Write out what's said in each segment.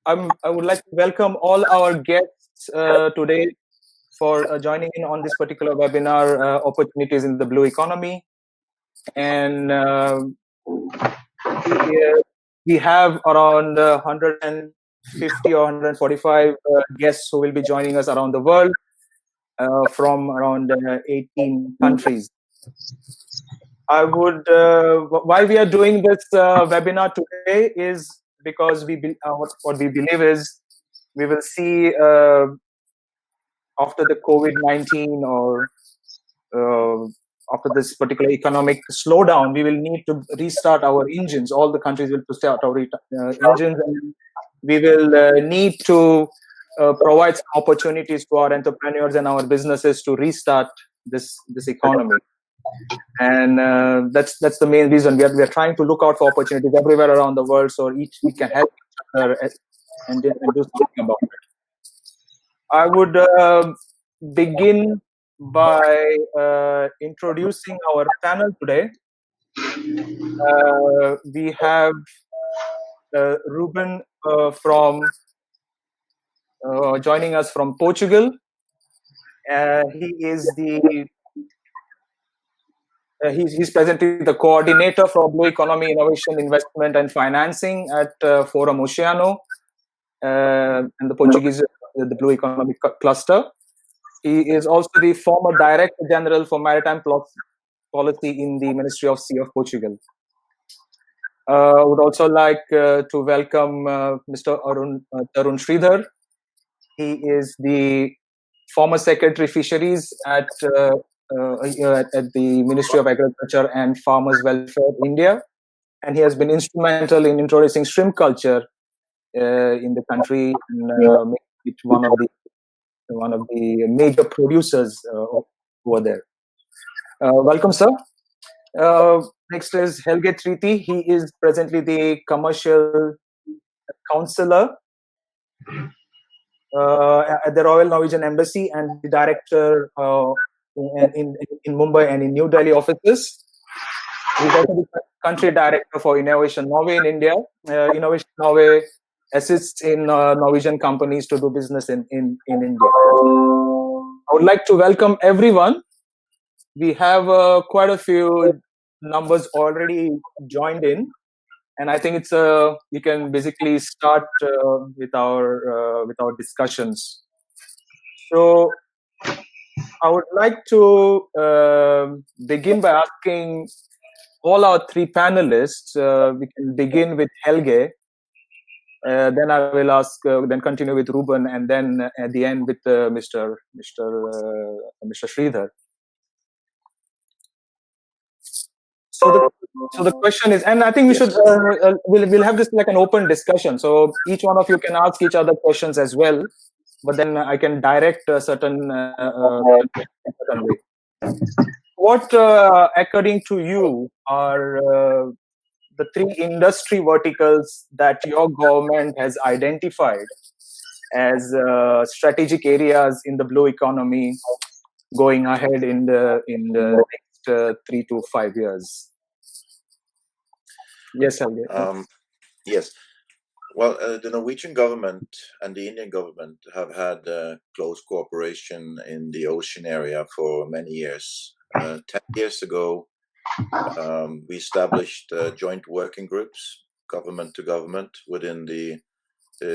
I would like to welcome all our guests today for joining in on this particular webinar, Opportunities in the Blue Economy. And we have around 150 or 145 guests who will be joining us around the world from around 18 countries. Why we are doing this webinar today is because what we believe is we will see after the COVID-19 or uh, after this particular economic slowdown, we will need to restart our engines. All the countries will start our engines, and we will need to provide some opportunities to our entrepreneurs and our businesses to restart this economy. And that's the main reason we are trying to look out for opportunities everywhere around the world, so we can help each other and do something about it. I would begin by introducing our panel today. We have Ruben from joining us from Portugal. He is he's presently the coordinator for Blue Economy Innovation, Investment and Financing at Forum Oceano and the Portuguese the Blue Economic Cluster. He is also the former Director General for Maritime Policy in the Ministry of Sea of Portugal. I would also like to welcome Mr. Tarun Shridhar. He is the former Secretary Fisheries at the Ministry of Agriculture and Farmers Welfare, India, and he has been instrumental in introducing shrimp culture in the country and it one of the major producers over there. Welcome, sir. Next is Helge Tryti. He is presently the commercial counselor at the Royal Norwegian Embassy and the director in Mumbai and in New Delhi offices. He's also the country director for Innovation Norway in India. Innovation Norway assists in Norwegian companies to do business in India. I would like to welcome everyone. We have quite a few numbers already joined in, and I think it's we can basically start with our discussions. So I would like to begin by asking all our three panelists. We can begin with Helge. Then I will ask. Then continue with Ruben, and then at the end with Mr. Shridhar. So the question is, and I think we should we'll have this like an open discussion. So each one of you can ask each other questions as well, but then I can direct a certain way. What, according to you, are the three industry verticals that your government has identified as strategic areas in the blue economy going ahead in the next 3 to 5 years? Yes, Helge. Yes. Well, the Norwegian government and the Indian government have had close cooperation in the ocean area for many years. 10 years ago, we established joint working groups, government to government, within the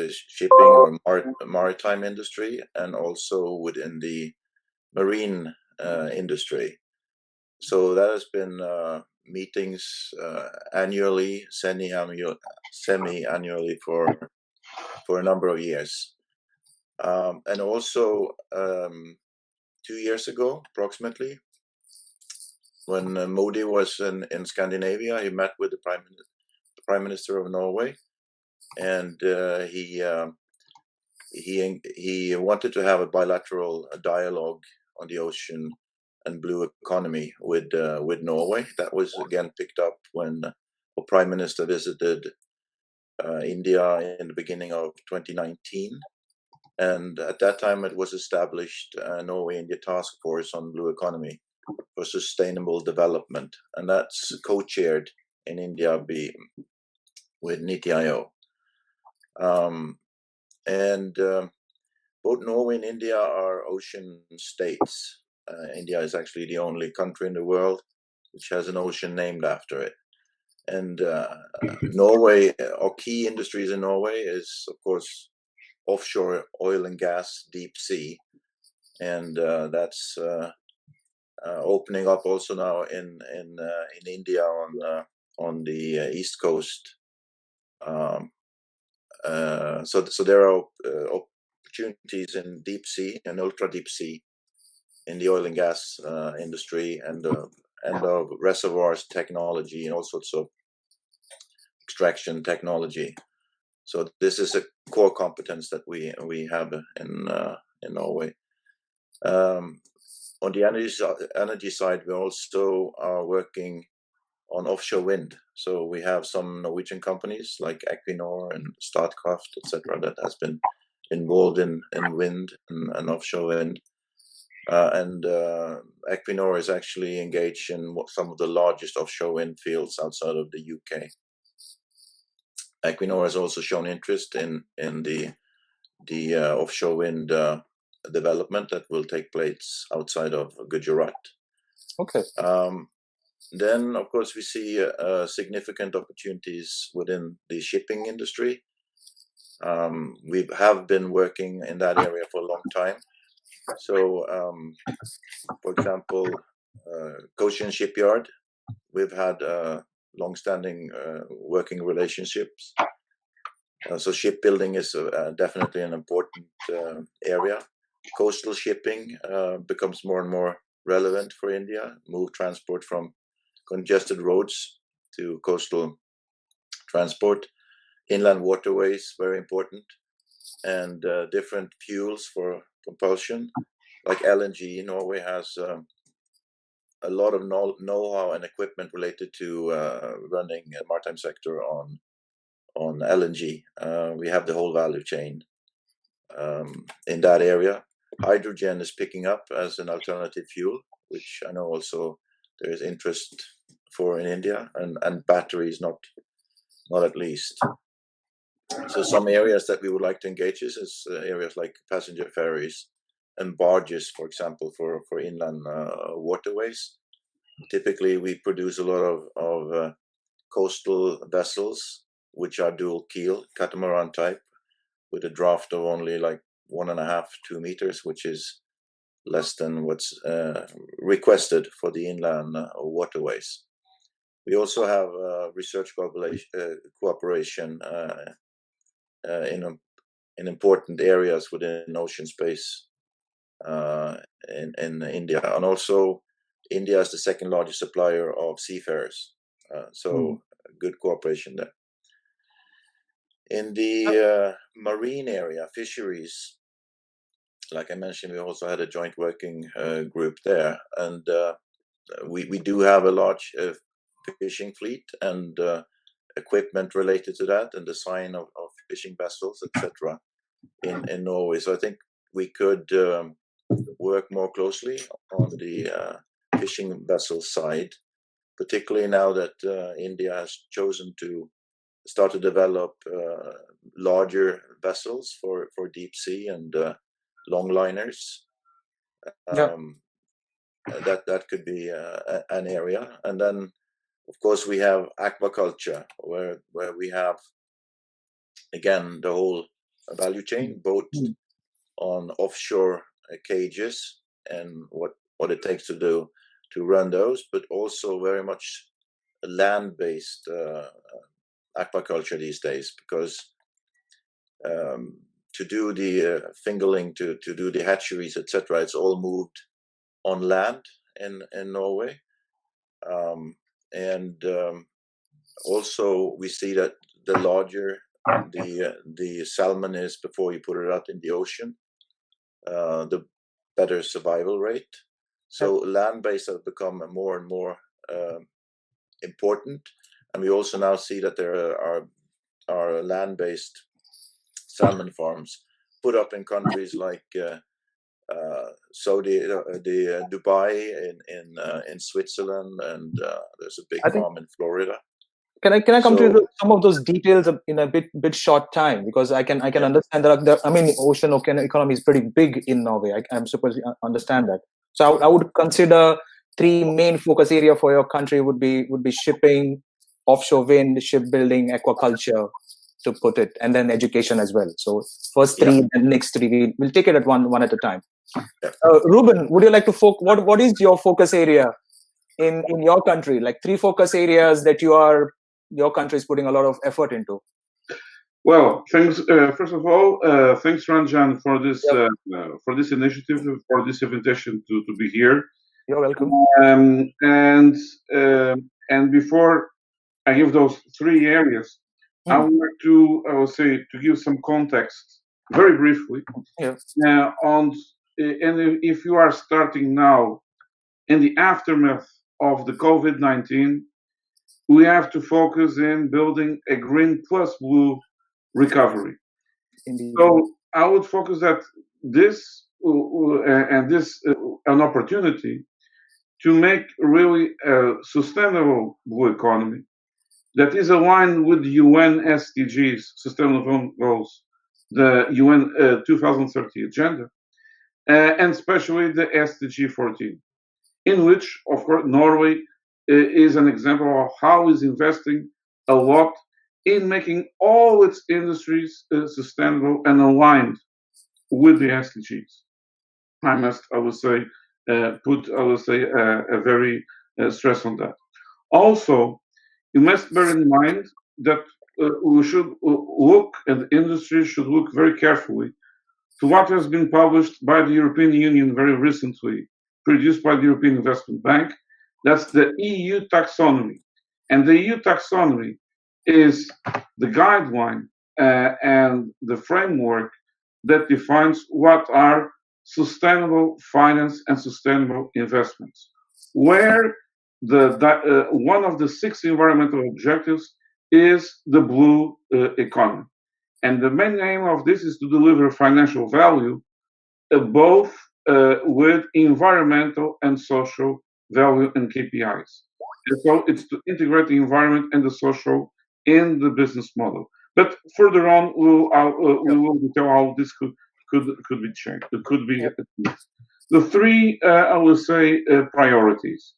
shipping or maritime industry, and also within the marine industry. So that has been meetings annually, semi-annually for a number of years. And also 2 years ago, approximately, when Modi was in Scandinavia, he met with the Prime Minister of Norway, and he wanted to have a bilateral dialogue on the ocean and blue economy with Norway. That was again picked up when the Prime Minister visited India in the beginning of 2019, and at that time it was established a Norway-India task force on blue economy for sustainable development, and that's co-chaired in India with Niti Aayog. And both Norway and India are ocean states. India is actually the only country in the world which has an ocean named after it. And Norway, our key industries in Norway is, of course, offshore oil and gas, deep sea, and that's opening up also now in India on the east coast. So there are opportunities in deep sea and ultra deep sea in the oil and gas industry and of reservoirs technology and all sorts of extraction technology. So this is a core competence that we have in Norway. On the energy side, we also are working on offshore wind. So we have some Norwegian companies like Equinor and Statkraft, etc., that has been involved in wind and offshore wind. And Equinor is actually engaged in some of the largest offshore wind fields outside of the UK. Equinor has also shown interest in the offshore wind development that will take place outside of Gujarat. Okay. Then, of course, we see significant opportunities within the shipping industry. We have been working in that area for a long time. So, for example, Cochin Shipyard, we've had long-standing working relationships. So shipbuilding is definitely an important area. Coastal shipping becomes more and more relevant for India. Move transport from congested roads to coastal transport. Inland waterways, very important. And different fuels for propulsion, like LNG. Norway has a lot of know-how and equipment related to running a maritime sector on LNG. We have the whole value chain in that area. Hydrogen is picking up as an alternative fuel, which I know also there is interest for in India, and batteries not at least. So some areas that we would like to engage is areas like passenger ferries and barges, for example, for inland waterways. Typically, we produce a lot of coastal vessels, which are dual keel, catamaran type, with a draft of only like 1.5-2 meters, which is less than what's requested for the inland waterways. We also have research cooperation in important areas within ocean space in India, and also India is the second largest supplier of seafarers, so good cooperation there. In the marine area, fisheries, like I mentioned, we also had a joint working group there, and we do have a large fishing fleet and equipment related to that, and design of fishing vessels, etc. in Norway. So I think we could work more closely on the fishing vessel side, particularly now that India has chosen to start to develop larger vessels for deep sea and longliners. That could be an area. And then, of course, we have aquaculture, where we have, again, the whole value chain, both on offshore cages and what it takes to do to run those, but also very much land-based aquaculture these days, because to do the fingerling, to do the hatcheries, etc., it's all moved on land in Norway. And also we see that the larger the salmon is before you put it out in the ocean, the better survival rate. So land-based has become more and more important, and we also now see that there are land-based salmon farms put up in countries like Saudi, the Dubai in Switzerland, and there's a big farm in Florida. Can I come So to some of those details in a bit short time, because I can yeah, understand that I mean, ocean economy is pretty big in Norway. I'm supposed to understand that. So I would consider three main focus area for your country would be shipping, offshore wind, shipbuilding, aquaculture, to put it, and then education as well. So first yeah, three, and next three, we'll take it at one at a time. yeah. Ruben, would you like to what is your focus area in your country, like three focus areas that your country is putting a lot of effort into? Well, thanks. First of all, thanks Ranjan Yep. for this initiative, for this invitation to be here. You're welcome. Um, and and before I give those three areas, I would like to I will say to give some context very briefly Yeah. on and if you are starting now in the aftermath of the COVID-19, we have to focus in building a green plus blue recovery. Indeed. So I would focus that this and this an opportunity to make really a sustainable blue economy that is aligned with the UN SDGs, Sustainable Goals, the UN 2030 agenda, and especially the SDG 14, in which, of course, Norway is an example of how is investing a lot in making all its industries sustainable and aligned with the SDGs. I would say, a very stress on that. Also, you must bear in mind that we should look, and the industry should look very carefully to what has been published by the European Union very recently, produced by the European Investment Bank. That's the EU taxonomy. And the EU taxonomy is the guideline and the framework that defines what are sustainable finance and sustainable investments, where one of the 6 environmental objectives is the blue economy. And the main aim of this is to deliver financial value, both with environmental and social value and KPIs. And so it's to integrate the environment and the social in the business model. But further on, we will detail how this could be changed. It could be the three, I will say, priorities.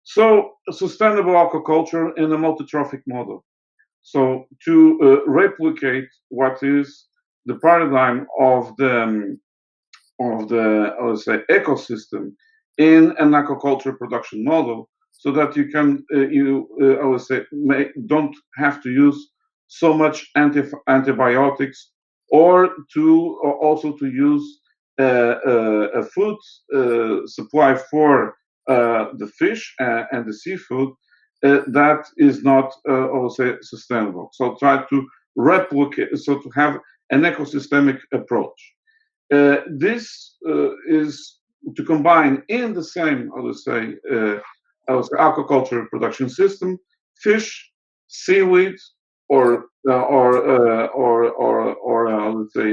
So, sustainable aquaculture in a multi-trophic model. So, to replicate what is the paradigm of the I would say ecosystem in an aquaculture production model, so that you can I would say don't have to use so much antibiotics, or to also to use a food supply for the fish and the seafood that is not I would say sustainable. So try to replicate, so to have an ecosystemic approach. This is to combine in the same, I would say, aquaculture production system, fish, seaweed, or I would say,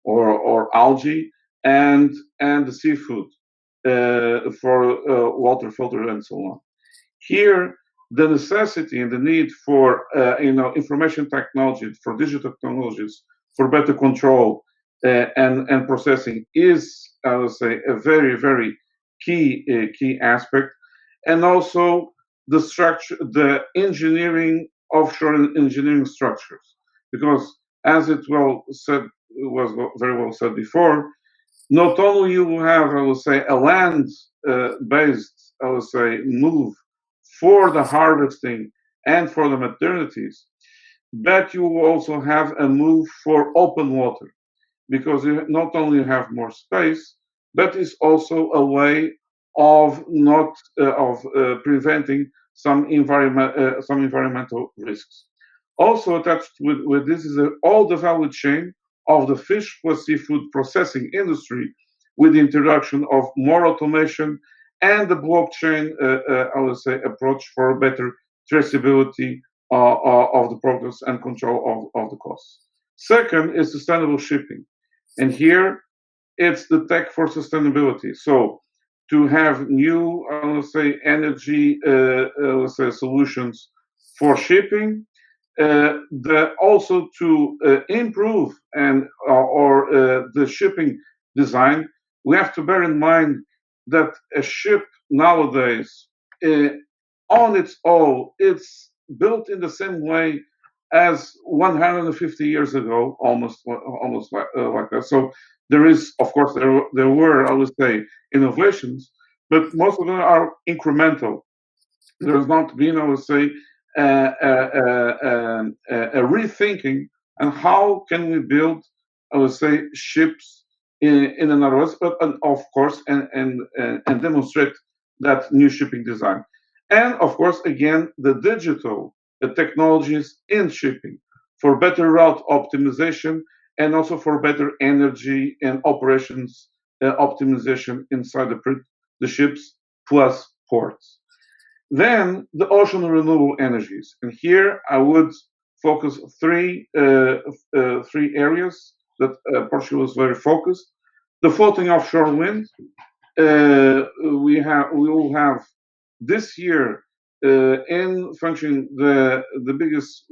or algae, and the seafood for water filter and so on. Here, the necessity and the need for information technology, for digital technologies, for better control and processing is, I would say, a very, very key aspect. And also the structure, the engineering, offshore engineering structures, because as it was very well said before, not only you have, I would say, a land based, I would say, move for the harvesting and for the maternities, but you will also have a move for open water, because you not only have more space, but it's also a way of not preventing some environmental risks. Also attached with this is all the value chain of the fish plus seafood processing industry, with the introduction of more automation and the blockchain, I would say, approach for better traceability of the products and control of the costs. Second is sustainable shipping. And here it's the tech for sustainability. So to have new, I would say, energy solutions for shipping, also to improve the shipping design. We have to bear in mind that a ship nowadays, on its own, it's built in the same way as 150 years ago, almost like that. So there is, of course, there were, I would say, innovations, but most of them are incremental. There has not been, I would say, a rethinking on how can we build, I would say, ships in another way, but of course, and demonstrate that new shipping design. And of course, again, the digital technologies in shipping for better route optimization and also for better energy and operations optimization inside the ships plus ports. Then the ocean renewable energies, and here I would focus three areas that Portugal is very focused. The floating offshore wind. We will have this year in function the biggest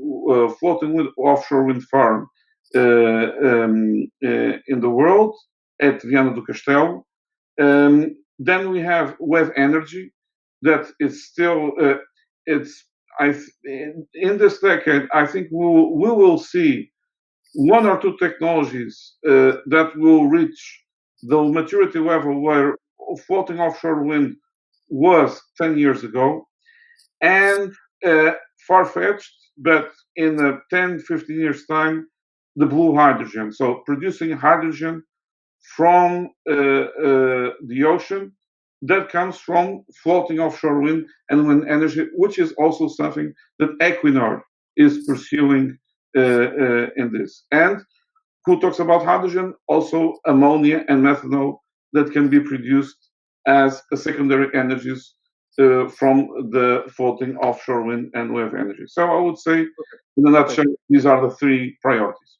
floating wind offshore wind farm in the world at Viana do Castelo. Then we have wave energy that is still in this decade. I think we will see one or two technologies that will reach the maturity level where floating offshore wind was 10 years ago, and far-fetched, but in 10, 15 years time, the blue hydrogen. So producing hydrogen from the ocean that comes from floating offshore wind and wind energy, which is also something that Equinor is pursuing in this. And who talks about hydrogen? Also ammonia and methanol that can be produced as a secondary energies from the floating offshore wind and wave energy. So I would say, in a nutshell, these are the three priorities.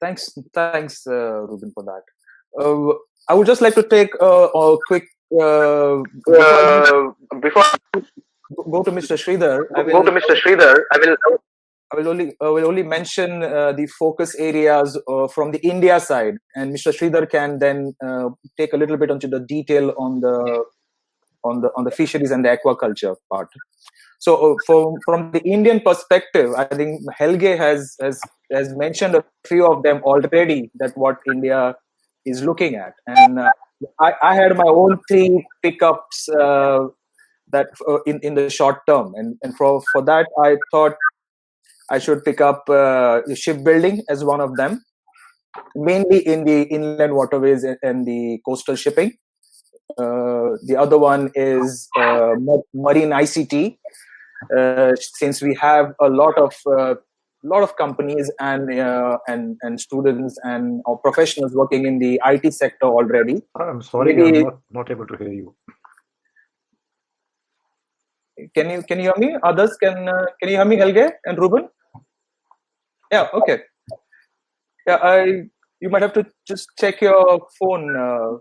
Thanks, Ruben, for that. I would just like to take a quick before I go to Mr. Shridhar. I will only mention the focus areas from the India side, and Mr. Shridhar can then take a little bit into the detail on the fisheries and the aquaculture part. So, from the Indian perspective, I think Helge has mentioned a few of them already. That what India is looking at, and I had my own three pickups that in the short term, and for that I thought I should pick up shipbuilding as one of them, mainly in the inland waterways and the coastal shipping. The other one is marine ICT, since we have a lot of companies and students and professionals working in the IT sector already. I'm sorry, maybe, I'm not able to hear you. Can you hear me? Others can you hear me, Helge and Ruben? Yeah. Okay. Yeah. You might have to just check your phone.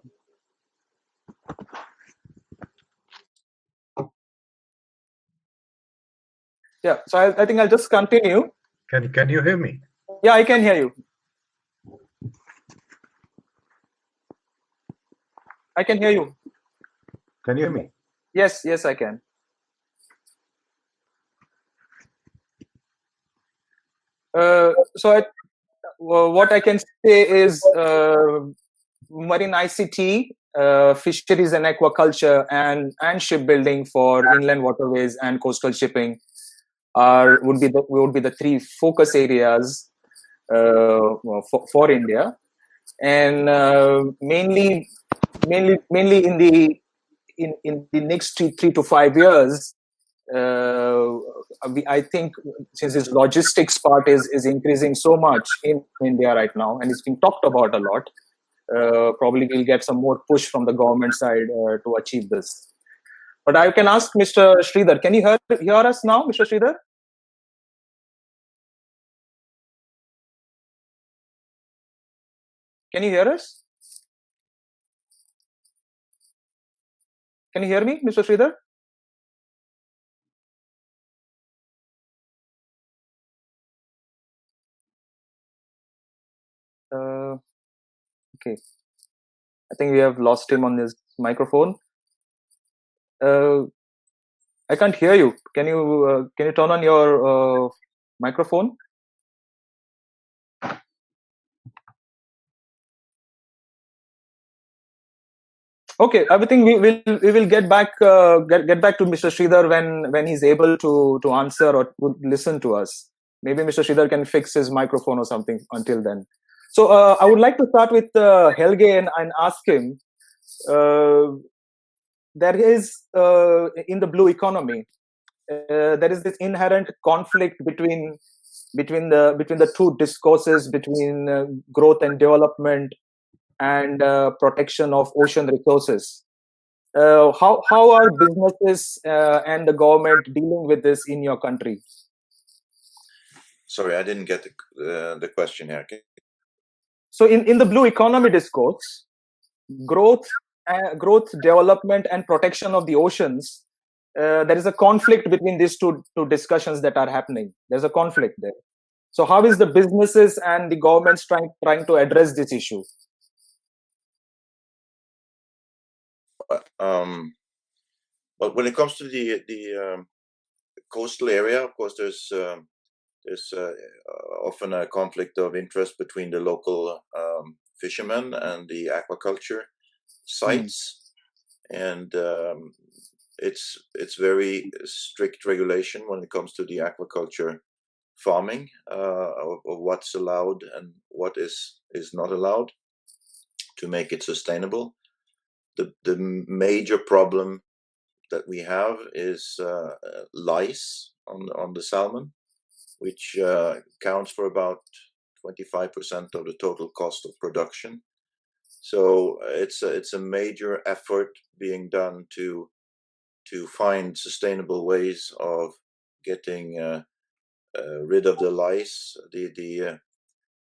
Yeah. So I think I'll just continue. Can you hear me? Yeah, I can hear you. I can hear you. Can you hear me? Yes, I can. So what I can say is marine ICT, fisheries and aquaculture, and shipbuilding for inland waterways and coastal shipping would be the three focus areas for India, and mainly in the next 3 to 5 years. I think since this logistics part is increasing so much in India right now, and it's being talked about a lot, probably we'll get some more push from the government side to achieve this. But I can ask Mr. Shridhar. Can you hear us now, Mr. Shridhar? Can you hear us? Can you hear me, Mr. Shridhar? Okay, I think we have lost him on his microphone. I can't hear you. Can you turn on your microphone? Okay, I think we will get back to Mr. Shridhar when he's able to answer or to listen to us. Maybe Mr. Shridhar can fix his microphone or something until then. So I would like to start with Helge and ask him. There is in the blue economy, there is this inherent conflict between the two discourses between growth and development and protection of ocean resources. How are businesses and the government dealing with this in your country? Sorry, I didn't get the question here. Okay. So in the blue economy discourse, growth, development, and protection of the oceans, there is a conflict between these two discussions that are happening. There's a conflict there. So how is the businesses and the governments trying to address this issue? Well, when it comes to the coastal area, of course, there's often a conflict of interest between the local fishermen and the aquaculture sites, and it's very strict regulation when it comes to the aquaculture farming of what's allowed and what is not allowed to make it sustainable. The major problem that we have is lice on the salmon, which counts for about 25% of the total cost of production. So it's a major effort being done to find sustainable ways of getting rid of the lice. The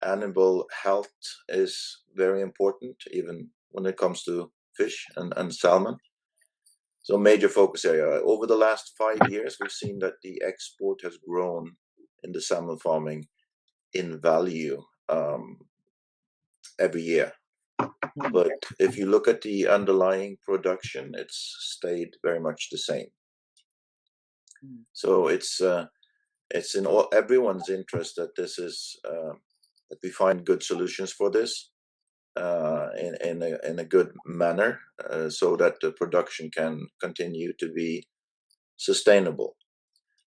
animal health is very important, even when it comes to fish and salmon. So major focus area. Over the last 5 years, we've seen that the export has grown in the salmon farming in value every year. But if you look at the underlying production, it's stayed very much the same. So it's in everyone's interest that this is that we find good solutions for this in a good manner, so that the production can continue to be sustainable.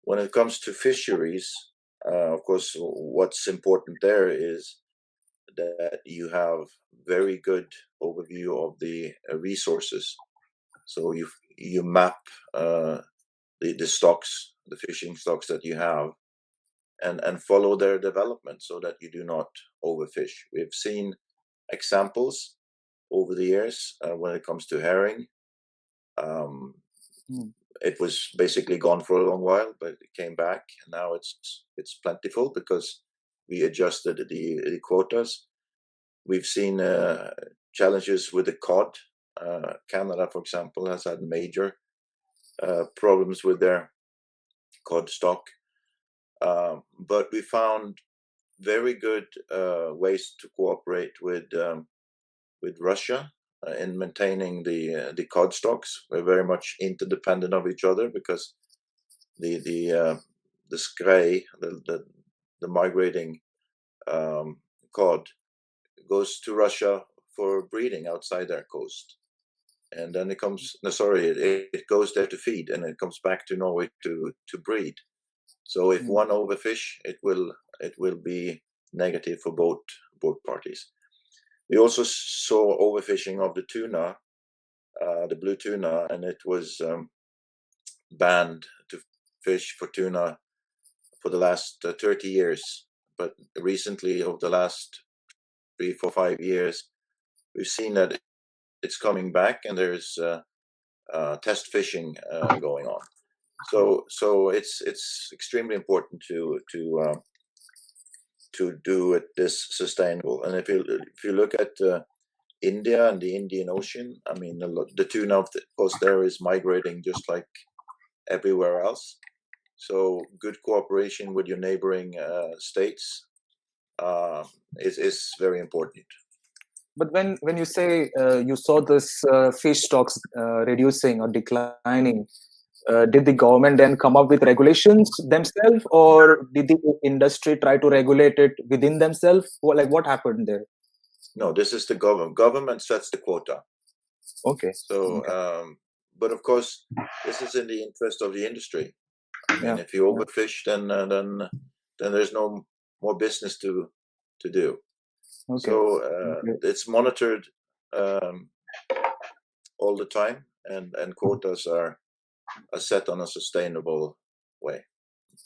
When it comes to fisheries, of course, what's important there is that you have very good overview of the resources. So you map the stocks, the fishing stocks that you have, and follow their development so that you do not overfish. We've seen examples over the years when it comes to herring. It was basically gone for a long while, but it came back, and now it's plentiful because we adjusted the quotas. We've seen challenges with the cod. Canada, for example, has had major problems with their cod stock, but we found very good ways to cooperate with Russia in maintaining the cod stocks. We're very much interdependent of each other because the skrei, the migrating cod, goes to Russia for breeding outside their coast, and then it goes there to feed, and it comes back to Norway to breed. So if one overfish, it will be negative for both parties. We also saw overfishing of the tuna, the blue tuna, and it was banned to fish for tuna for the last 30 years. But recently, over the last 3, 4, 5 years, we've seen that it's coming back, and there's test fishing going on. So it's extremely important to do this sustainable. And if you look at India and the Indian Ocean, I mean, the tuna, of course, there is migrating just like everywhere else. So good cooperation with your neighboring states is very important. But when you say you saw this fish stocks reducing or declining, did the government then come up with regulations themselves, or did the industry try to regulate it within themselves? What happened there? No, this is the government. Government sets the quota. Okay. So, Okay. but of course, this is in the interest of the industry. I mean, Yeah. if you overfish, then there's no more business to do. Okay. So Okay. it's monitored all the time, and quotas are set on a sustainable way.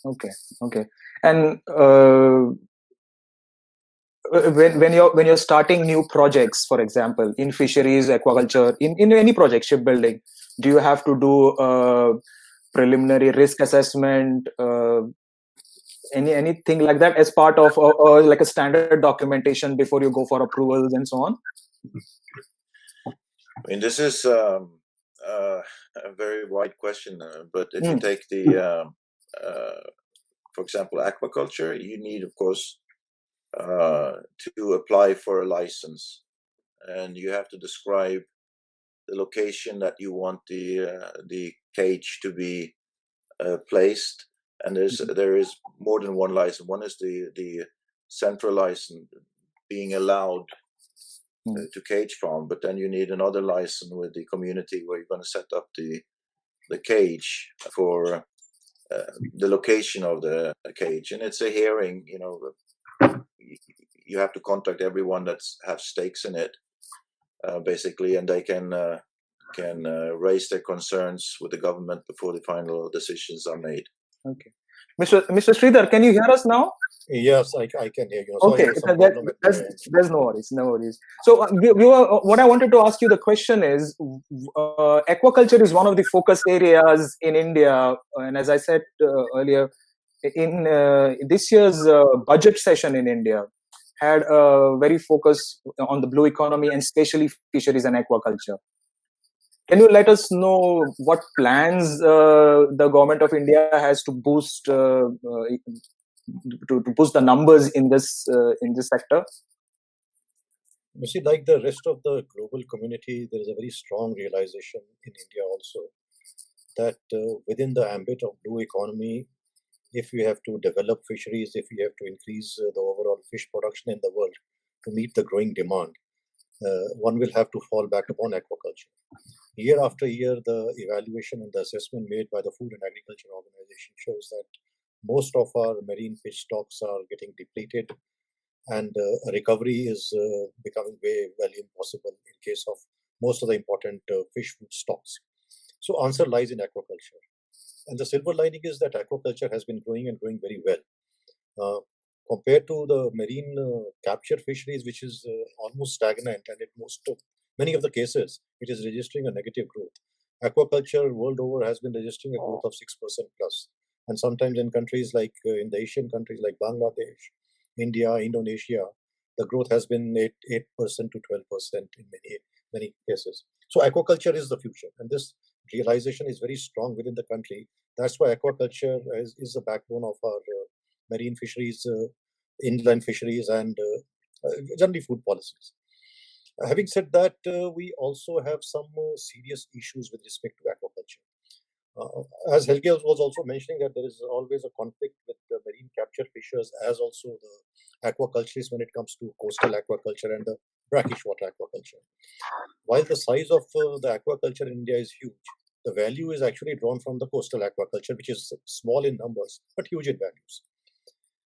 Okay. Okay. And when you're starting new projects, for example, in fisheries, aquaculture, in any project, shipbuilding, do you have to do preliminary risk assessment, anything like that as part of like a standard documentation before you go for approvals and so on? I mean, this is a very wide question, but if you take the, for example, aquaculture, you need, of course, to apply for a license, and you have to describe the location that you want the cage to be placed. And there is more than one license. One is the central license, being allowed to cage farm, but then you need another license with the community where you're going to set up the cage for the location of the cage. And it's a hearing, you have to contact everyone that have stakes in it, basically, and they can raise their concerns with the government before the final decisions are made. Okay. Mr. Shridhar, can you hear us now? Yes, I can hear you. Sorry, Okay, there's no worries, no worries. So, what I wanted to ask you, the question is, aquaculture is one of the focus areas in India, and as I said earlier, in this year's budget session in India, had a very focus on the blue economy and especially fisheries and aquaculture. Can you let us know what plans the government of India has to boost to boost the numbers in this sector? You see, like the rest of the global community, there is a very strong realization in India also that within the ambit of blue economy, if we have to develop fisheries, if we have to increase the overall fish production in the world to meet the growing demand, one will have to fall back upon aquaculture. Year after year, the evaluation and the assessment made by the Food and Agriculture Organization shows that most of our marine fish stocks are getting depleted, and recovery is becoming very impossible in case of most of the important fish food stocks. So answer lies in aquaculture. And the silver lining is that aquaculture has been growing and growing very well. Compared to the marine capture fisheries, which is almost stagnant, and in many of the cases, it is registering a negative growth. Aquaculture world over has been registering a growth of 6% plus. And sometimes in countries like, in the Asian countries like Bangladesh, India, Indonesia, the growth has been 8% to 12% in many cases. So aquaculture is the future. And this realization is very strong within the country. That's why aquaculture is the backbone of our marine fisheries, inland fisheries, and generally food policies. Having said that, we also have some serious issues with respect to aquaculture. As Helge was also mentioning, that there is always a conflict with the marine capture fishers as also the aquaculturists when it comes to coastal aquaculture and the brackish water aquaculture. While the size of the aquaculture in India is huge, the value is actually drawn from the coastal aquaculture, which is small in numbers but huge in values.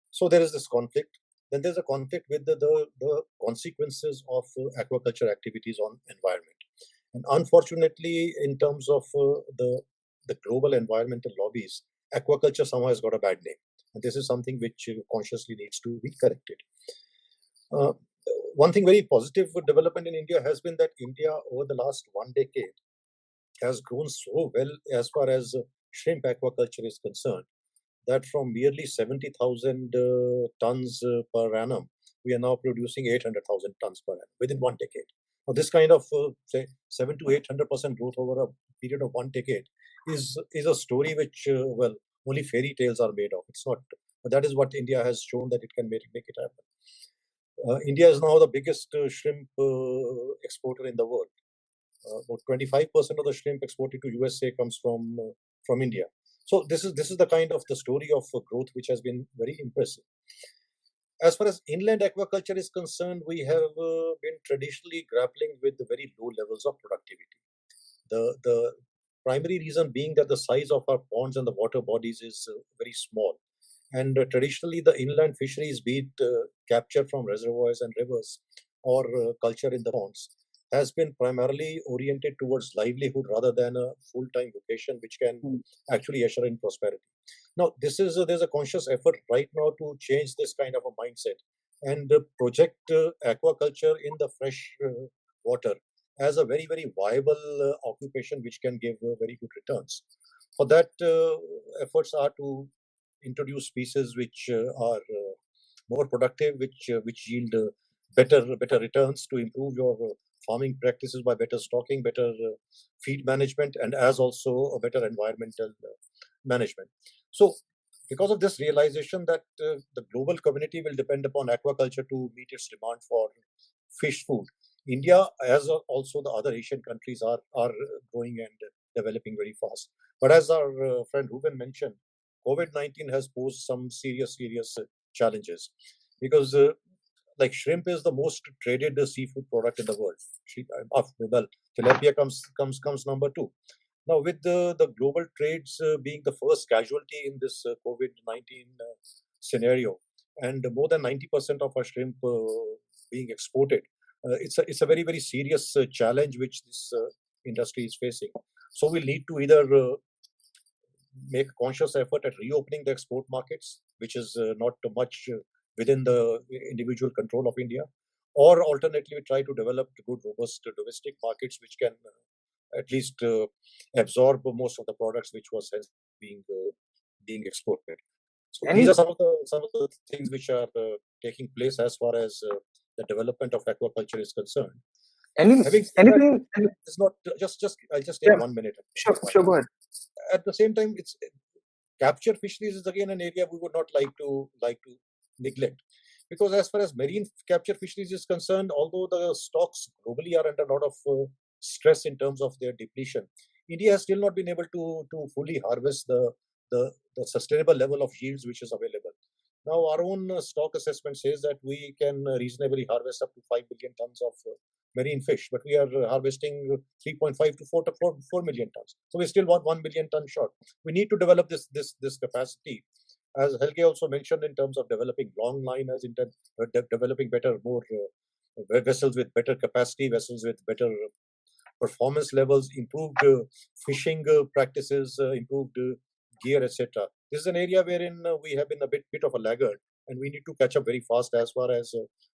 So there is this conflict. Then there's a conflict with the consequences of aquaculture activities on environment. And unfortunately, in terms of the global environmental lobbies, aquaculture somehow has got a bad name. And this is something which consciously needs to be corrected. One thing very positive development in India has been that India over the last 1 decade has grown so well as far as shrimp aquaculture is concerned, that from merely 70,000 tons per annum, we are now producing 800,000 tons per annum within 1 decade. Now, this kind of, say, 7 to 800% growth over a period of 1 decade is a story which, well, only fairy tales are made of. It's not, but that is what India has shown that it can make it happen. India is now the biggest shrimp exporter in the world. About 25% of the shrimp exported to USA comes from India. So this is the kind of the story of growth which has been very impressive. As far as inland aquaculture is concerned, we have been traditionally grappling with the very low levels of productivity. The primary reason being that the size of our ponds and the water bodies is very small. And traditionally, the inland fisheries, be it capture from reservoirs and rivers or culture in the ponds, has been primarily oriented towards livelihood rather than a full-time vocation, which can actually usher in prosperity. Now, there's a conscious effort right now to change this kind of a mindset and project aquaculture in the fresh water as a very, very viable occupation which can give very good returns. For that, efforts are to introduce species which are more productive, which yield better returns, to improve your farming practices by better stocking, better feed management, and as also a better environmental management. So, because of this realization that the global community will depend upon aquaculture to meet its demand for fish food, India, as also the other Asian countries, are growing and developing very fast. But as our friend Ruben mentioned, COVID-19 has posed some serious challenges, because like shrimp is the most traded seafood product in the world. Well, tilapia comes number 2. Now, with the global trades being the first casualty in this COVID-19 scenario, and more than 90% of our shrimp being exported, it's a very, very serious challenge which this industry is facing. So we'll need to either make a conscious effort at reopening the export markets, which is not much within the individual control of India, or alternatively try to develop good, robust domestic markets which can at least absorb most of the products which was being exported. So these are some of the things which are taking place as far as the development of aquaculture is concerned. Having said that, it's not I'll just take 1 minute. Sure, go ahead. At the same time, it's capture fisheries is again an area we would not like to neglect, because as far as marine capture fisheries is concerned, although the stocks globally are under a lot of stress in terms of their depletion, India has still not been able to fully harvest the sustainable level of yields which is available. Now, our own stock assessment says that we can reasonably harvest up to 5 billion tons of marine fish, but we are harvesting 3.5 to 4 million tons. So we still want 1 million ton short. We need to develop this capacity, as Helge also mentioned, in terms of developing long liners, in terms of developing more vessels with better capacity, vessels with better performance levels, improved fishing practices, improved gear, etc. This is an area wherein we have been a bit of a laggard, and we need to catch up very fast as far as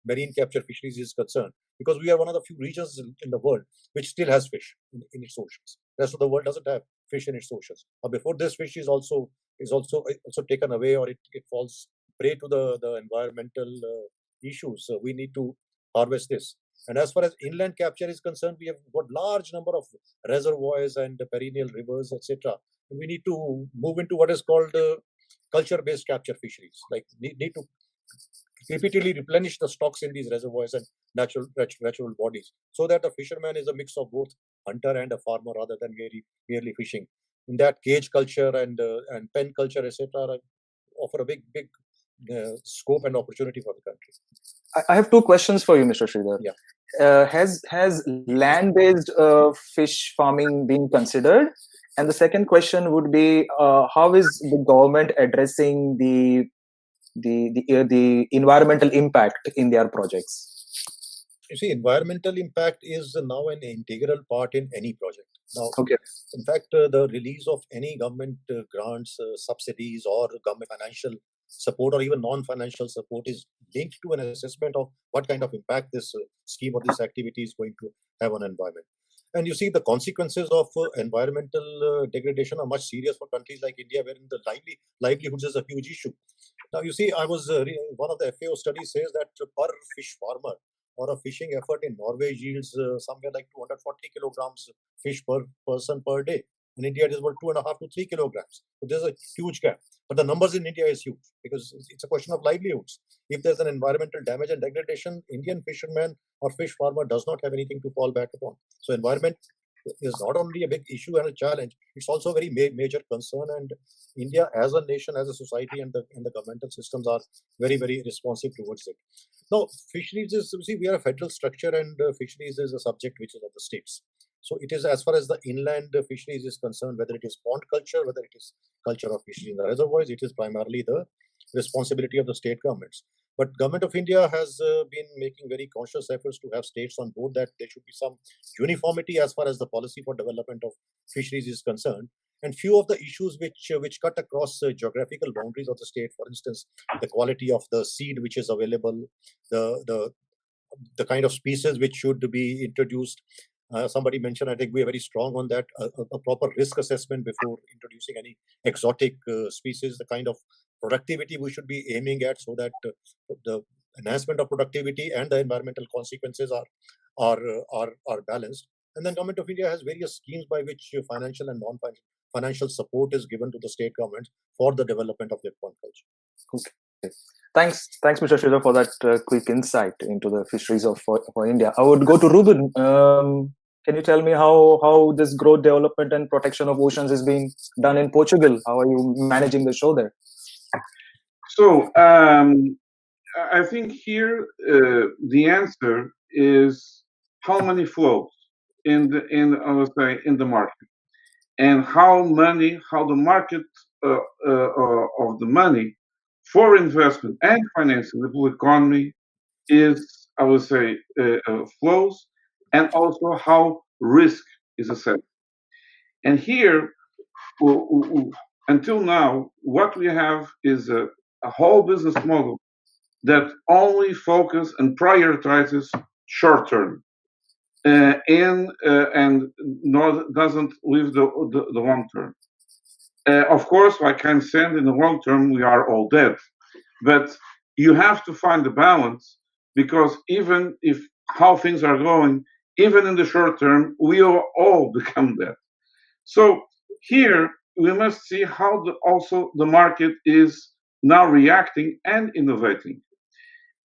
marine capture fisheries is concerned, because we are one of the few regions in the world which still has fish in its oceans. The rest of the world doesn't have fish in its oceans. Before this, fish is also taken away, or it falls prey to the environmental issues. We need to harvest this. And as far as inland capture is concerned, we have got large number of reservoirs and perennial rivers, etc. We need to move into what is called culture-based capture fisheries. Like need to repeatedly replenish the stocks in these reservoirs and natural bodies, so that the fisherman is a mix of both hunter and a farmer rather than merely fishing. In that, cage culture and pen culture, etc., offer a big scope and opportunity for the country. I have 2 questions for you, Mr. Shridhar. Yeah. Has land-based fish farming been considered? And the second question would be, how is the government addressing the environmental impact in their projects? You see, environmental impact is now an integral part in any project. Now, in fact, the release of any government grants, subsidies, or government financial support, or even non-financial support, is linked to an assessment of what kind of impact this scheme or this activity is going to have on environment. And you see, the consequences of environmental degradation are much serious for countries like India, wherein the livelihoods is a huge issue. Now, you see, one of the FAO studies says that per fish farmer or a fishing effort in Norway yields somewhere like 240 kilograms fish per person per day. In India, it is about 2.5 to 3 kilograms. So there's a huge gap. But the numbers in India is huge because it's a question of livelihoods. If there's an environmental damage and degradation, Indian fisherman or fish farmer does not have anything to fall back upon. So environment is not only a big issue and a challenge, it's also a very major concern. And India as a nation, as a society, and the governmental systems are very, very responsive towards it. Now, fisheries is, see, we are a federal structure, and fisheries is a subject which is of the states. So it is, as far as the inland fisheries is concerned, whether it is pond culture, whether it is culture of fisheries in the reservoirs, it is primarily the responsibility of the state governments. But Government of India has been making very conscious efforts to have states on board, that there should be some uniformity as far as the policy for development of fisheries is concerned. And few of the issues which cut across geographical boundaries of the state, for instance, the quality of the seed which is available, the kind of species which should be introduced. Somebody mentioned, I think we are very strong on that, a proper risk assessment before introducing any exotic species, the kind of productivity we should be aiming at, so that the enhancement of productivity and the environmental consequences are balanced. And then Government of India has various schemes by which financial and non-financial support is given to the state government for the development of their pond culture. Okay. Thanks, Mr. Shridhar, for that quick insight into the fisheries for India. I would go to Ruben. Can you tell me how this growth, development, and protection of oceans is being done in Portugal? How are you managing the show there? So I think here the answer is how many flows in the market, and how the market of the money for investment and financing the blue economy is, I would say, flows, and also how risk is assessed. And here, until now, what we have is a whole business model that only focuses and prioritizes short term, and doesn't leave the long term. Of course, I can say in the long term we are all dead, but you have to find the balance, because even if how things are going, even in the short term, we will all become dead. So here we must see how also the market is now reacting and innovating.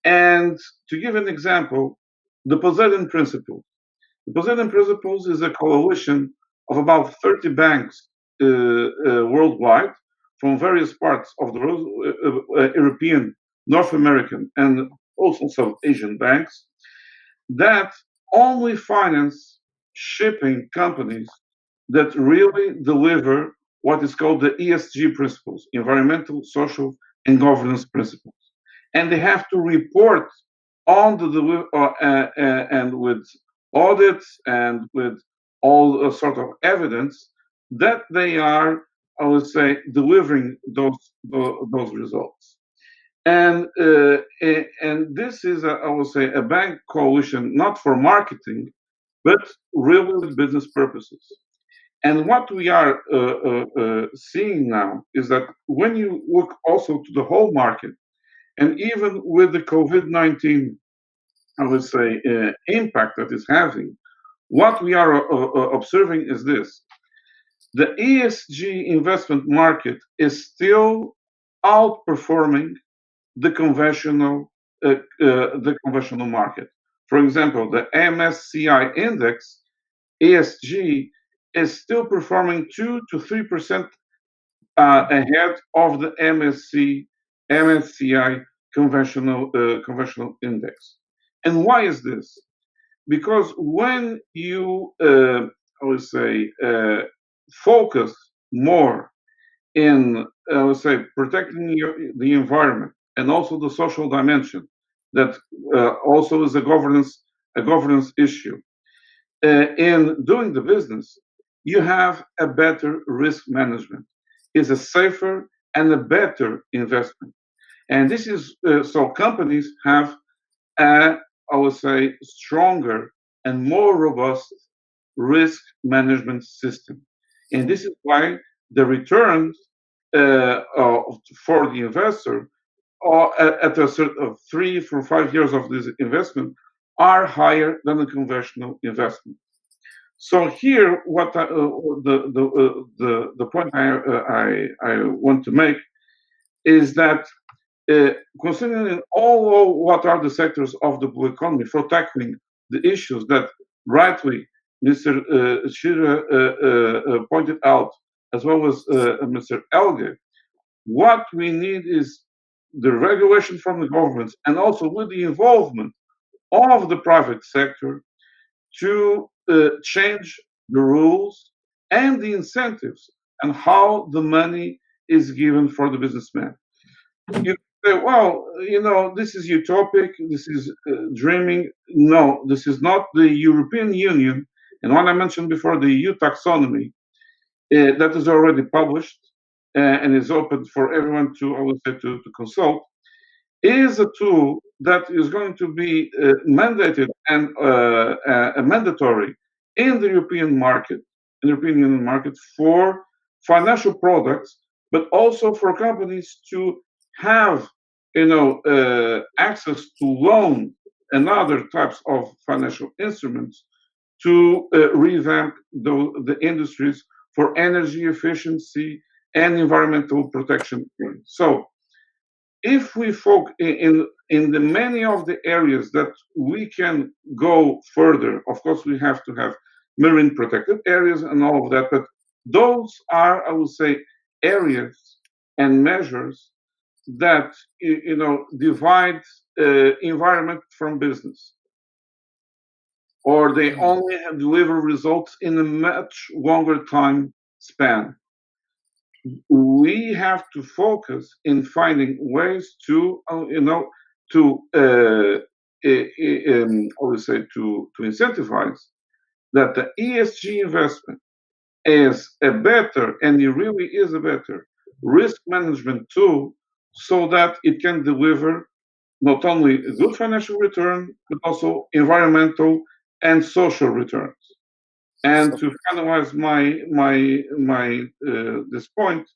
And to give an example, the Poseidon Principle. The Poseidon Principles is a coalition of about 30 banks worldwide, from various parts of the world, European, North American, and also some Asian banks, that only finance shipping companies that really deliver what is called the ESG principles, environmental, social, and governance principles. And they have to report on the and with audits and with all sort of evidence that they are, I would say, delivering those results. And this is, I would say, a bank coalition not for marketing, but really with business purposes. And what we are seeing now is that when you look also to the whole market, and even with the COVID-19, I would say, impact that is having, what we are observing is this: the ESG investment market is still outperforming the conventional market. For example, the MSCI index ESG is still performing 2 to 3% ahead of the MSCI conventional index. And why is this? Because when you, I would say, focus more in, I would say, protecting the environment and also the social dimension, that also is a governance issue, in doing the business, you have a better risk management. It's a safer and a better investment. And this is, so companies have a, I would say, stronger and more robust risk management system. And this is why the returns for the investor at a certain 3 or 5 years of this investment are higher than a conventional investment. So here, what the point I want to make is that considering all what are the sectors of the blue economy for tackling the issues that rightly Mr. Shridhar pointed out, as well as Mr. Helge, what we need is the regulation from the governments and also with the involvement of the private sector to change the rules and the incentives and how the money is given for the businessman. You say, well, this is utopic, this is dreaming. No, this is not the European Union. And what I mentioned before, the EU taxonomy, that is already published and is open for everyone to, I would say, to consult, is a tool that is going to be mandated and mandatory in the European market, in the European Union market, for financial products, but also for companies to have, access to loan and other types of financial instruments to revamp the industries for energy efficiency and environmental protection. So, if we focus in the many of the areas that we can go further, of course, we have to have marine protected areas and all of that, but those are, I would say, areas and measures that divide environment from business, or they only deliver results in a much longer time span. We have to focus in finding ways to, I would say, to incentivize that the ESG investment is a better, and it really is a better risk management tool, so that it can deliver not only a good financial return, but also environmental and social returns. And to finalize this point,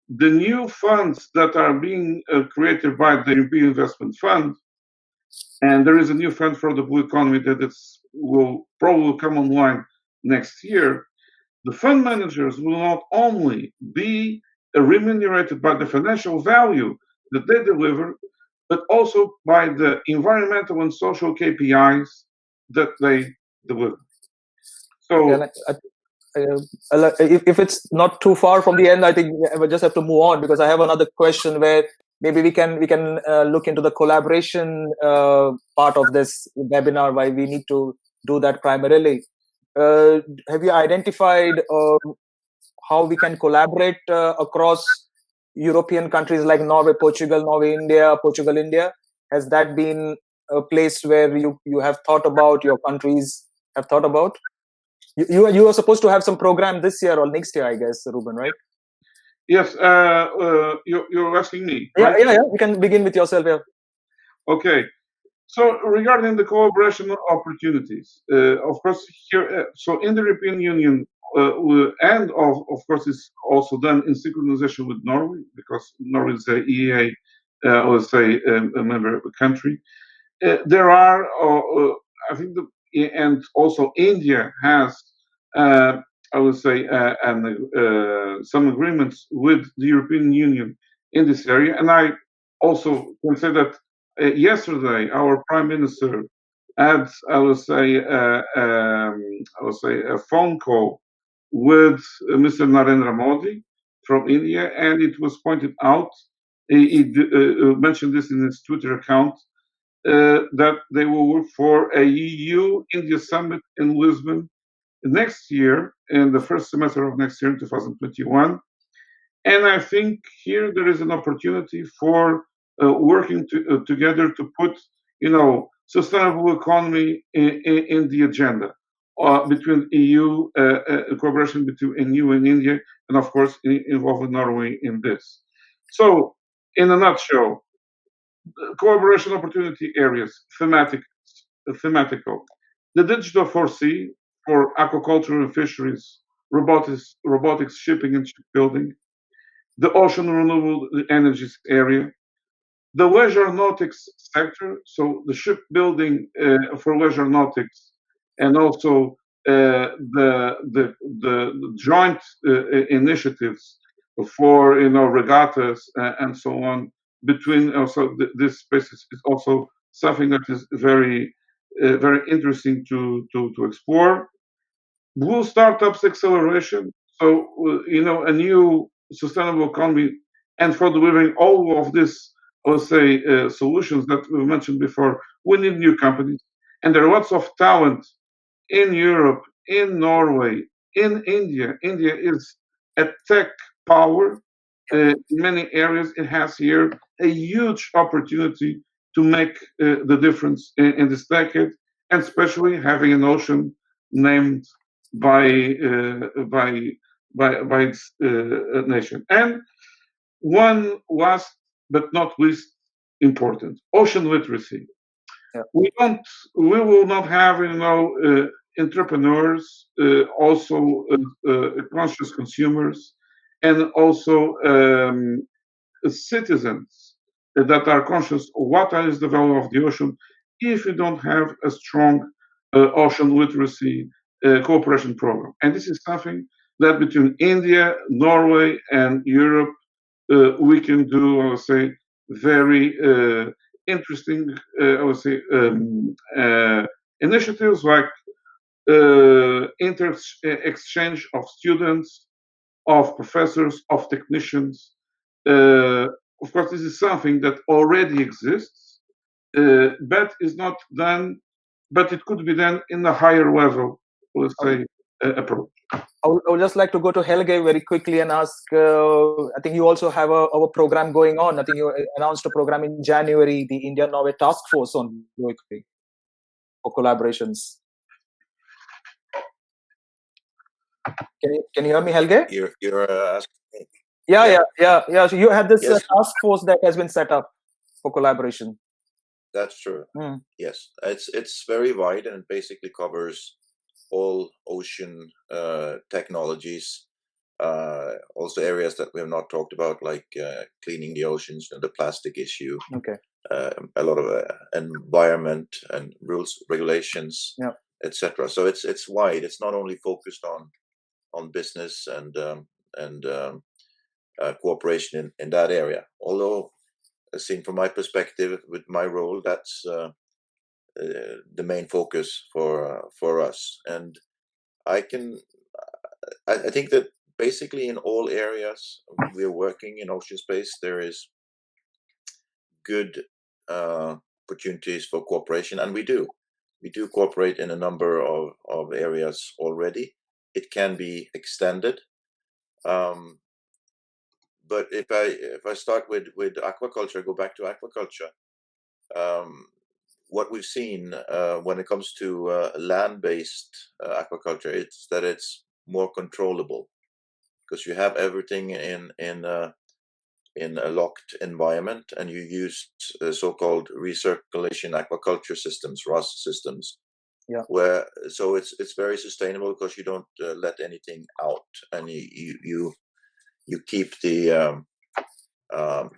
the new funds that are being created by the European Investment Fund, and there is a new fund for the blue economy that will probably come online next year. The fund managers will not only be remunerated by the financial value that they deliver, but also by the environmental and social KPIs that they deliver. So, if it's not too far from the end, I think we just have to move on, because I have another question where maybe we can look into the collaboration part of this webinar, why we need to do that primarily. Have you identified how we can collaborate across European countries like Norway, India? Has that been a place where you have thought about, your countries have thought about? You are supposed to have some program this year or next year, I guess, Ruben, right? Yes, you're asking me, right? Yeah. You can begin with yourself. Yeah. Okay. So regarding the collaboration opportunities, of course, here, so in the European Union, and of course, it's also done in synchronization with Norway, because Norway is a EEA, let's say, a member country. There are, I think, and also India has, I would say, some agreements with the European Union in this area. And I also can say that yesterday our Prime Minister had, I would say, a phone call with Mr. Narendra Modi from India, and it was pointed out, he mentioned this in his Twitter account, that they will work for a EU-India summit in Lisbon next year, in the first semester of next year, in 2021. And I think here there is an opportunity for working together to put, sustainable economy in the agenda between EU, cooperation between EU and India, and of course involving Norway in this. So, in a nutshell, collaboration opportunity areas, thematical. The digital 4C for aquaculture and fisheries, robotics, shipping and shipbuilding. The ocean renewable energies area. The leisure nautics sector, so the shipbuilding for leisure nautics, and also the joint initiatives for regattas and so on between also this space is also something that is very very interesting to explore. Blue startups acceleration, so a new sustainable economy, and for delivering all of this, let's say, solutions that we mentioned before, we need new companies, and there are lots of talent in Europe, in Norway, in India. India is a tech power in many areas. It has here a huge opportunity to make the difference in this decade, and especially having an ocean named by its nation. And one last but not least important, ocean literacy. Yeah. We will not have entrepreneurs, also conscious consumers, and also citizens that are conscious of what is the value of the ocean if you don't have a strong ocean literacy cooperation program. And this is something that between India, Norway, and Europe we can do, I would say, very interesting, I would say, initiatives like exchange of students, of professors, of technicians. Of course, this is something that already exists, but is not done, but it could be done in a higher level, let's say, approach. I would just like to go to Helge very quickly and ask, I think you also have a program going on. I think you announced a program in January, the India-Norway Task Force on Blue Economy for collaborations. Can you hear me, Helge? You're asking me. Yeah. So you have this Yes. task force that has been set up for collaboration. That's true. Yes, it's very wide and it basically covers all ocean technologies, also areas that we have not talked about, like cleaning the oceans and the plastic issue. Okay. A lot of environment and rules, regulations, etc. So it's wide. It's not only focused on business and cooperation in that area. Although, seen from my perspective, with my role, that's the main focus for us. And I think that basically in all areas we're working in ocean space, there is good opportunities for cooperation, and we do cooperate in a number of areas already. It can be extended. But if I start with aquaculture, go back to aquaculture. What we've seen when it comes to land-based aquaculture, it's that it's more controllable because you have everything in a locked environment, and you use so-called recirculation aquaculture systems, RAS systems. Yeah. So it's very sustainable because you don't let anything out, and you keep the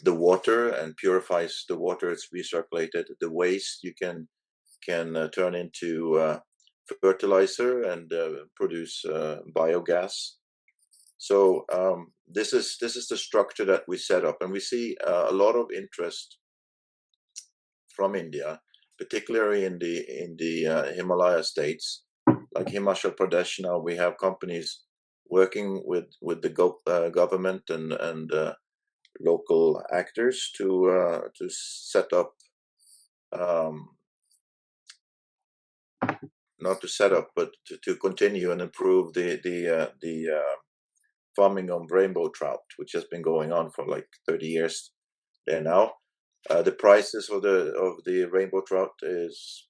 water and purifies the water. It's recirculated. The waste you can turn into fertilizer and produce biogas. So this is the structure that we set up, and we see a lot of interest from India, particularly in the Himalaya states, like Himachal Pradesh. Now we have companies working with the government and local actors to set up, not to set up, but to continue and improve the farming of rainbow trout, which has been going on for like 30 years there now. The prices of the rainbow trout is